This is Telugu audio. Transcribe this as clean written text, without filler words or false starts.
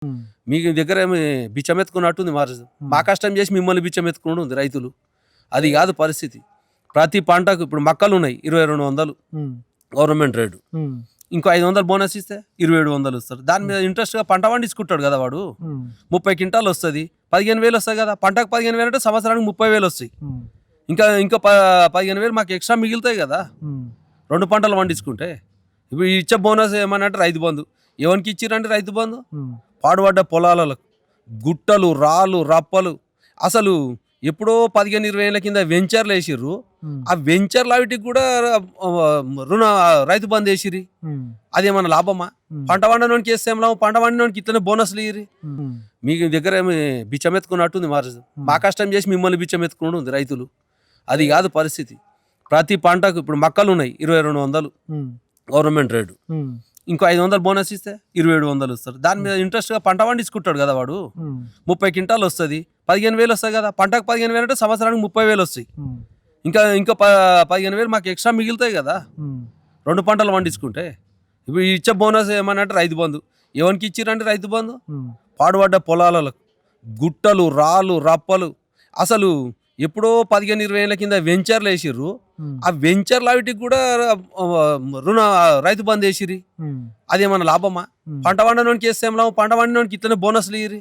హ్మ్. మీ దగ్గర ఏమి బిచ్చమెత్తుకున్నట్టుంది మరి. మా కష్టం చేసి మిమ్మల్ని బిచ్చమెత్తుకుని ఉంది రైతులు. అది కాదు పరిస్థితి. ప్రతి పంటకు ఇప్పుడు మక్కలు ఉన్నాయి 2200 హ్మ్. Government rate. హ్మ్. ఇంకో 500 బోనస్ ఇస్తే 2700 ఇస్తారు. దాని మీద ఇంట్రెస్ట్గా పంట పండించుకుంటాడు కదా వాడు. హ్మ్. 30 క్వింటాలు వస్తుంది, 15,000 వస్తాయి కదా. పంటకు 15,000 అంటే సంవత్సరానికి 30,000 వస్తాయి. హ్మ్. ఇంకా 15,000 మాకు ఎక్స్ట్రా మిగులుతాయి కదా హ్మ్. 2 పంటలు పండించుకుంటే. ఇప్పుడు ఇచ్చే బోనస్ ఏమనంటే రైతు బంధు. ఎవరికి ఇచ్చిరంటే రైతు బంధు హ్మ్. పాడుపడ్డ పొలాలకు గుట్టలు రాళ్ళు రప్పలు. అసలు ఎప్పుడో 15-20 ఏళ్ళ కింద వెంచర్లు వేసిర్రు. హ్మ్. ఆ వెంచర్లు వాటికి కూడా ఆ, రుణ రైతు బంధు వేసిరి. హ్మ్. అదేమన్నా లాభమా? హ్మ్. పంట పండడానికి వేస్తే ఏం లాభం? పంట పండినోనికి ఇట్లనే బోనస్లు ఇయ్యి. హ్మ్. మీ దగ్గర ఏమి బిచ్చమెత్తుకున్నట్టుంది మరి. మా కష్టం చేసి మిమ్మల్ని బిచ్చమెత్తుకుని ఉంది రైతులు. అది కాదు పరిస్థితి. ప్రతి పంటకు ఇప్పుడు మక్కలు ఉన్నాయి 2200 హ్మ్. Government rate. హ్మ్. ఇంకో 500 బోనస్ ఇస్తే 2700 ఇస్తారు. దాని మీద ఇంట్రెస్ట్గా పంట పండించుకుంటాడు కదా వాడు. హ్మ్. 30 క్వింటాలు వస్తుంది, 15,000 వస్తాయి కదా. పంటకు 15,000 అంటే సంవత్సరానికి 30,000 వస్తాయి. హ్మ్. ఇంకా 15,000 మాకు ఎక్స్ట్రా మిగులుతాయి కదా హ్మ్. 2 పంటలు పండించుకుంటే. ఇప్పుడు ఇచ్చే బోనస్ ఏమనంటే రైతు బంధు. ఎవరికి ఇచ్చిరంటే రైతు బంధు హ్మ్. పాడుపడ్డ పొలాలకు గుట్టలు రాళ్ళు రప్పలు. అసలు ఎప్పుడో 15-20 ఏళ్ళ కింద వెంచర్లు వేసిర్రు. హ్మ్. ఆ వెంచర్లు వాటికి కూడా ఆ, రుణ రైతు బంధు వేసిరి. హ్మ్. అదేమన్నా లాభమా? హ్మ్. పంట పండడానికి వేస్తే ఏం లాభం? పంట పండినోనికి ఇట్లనే బోనస్లు ఇయ్యి.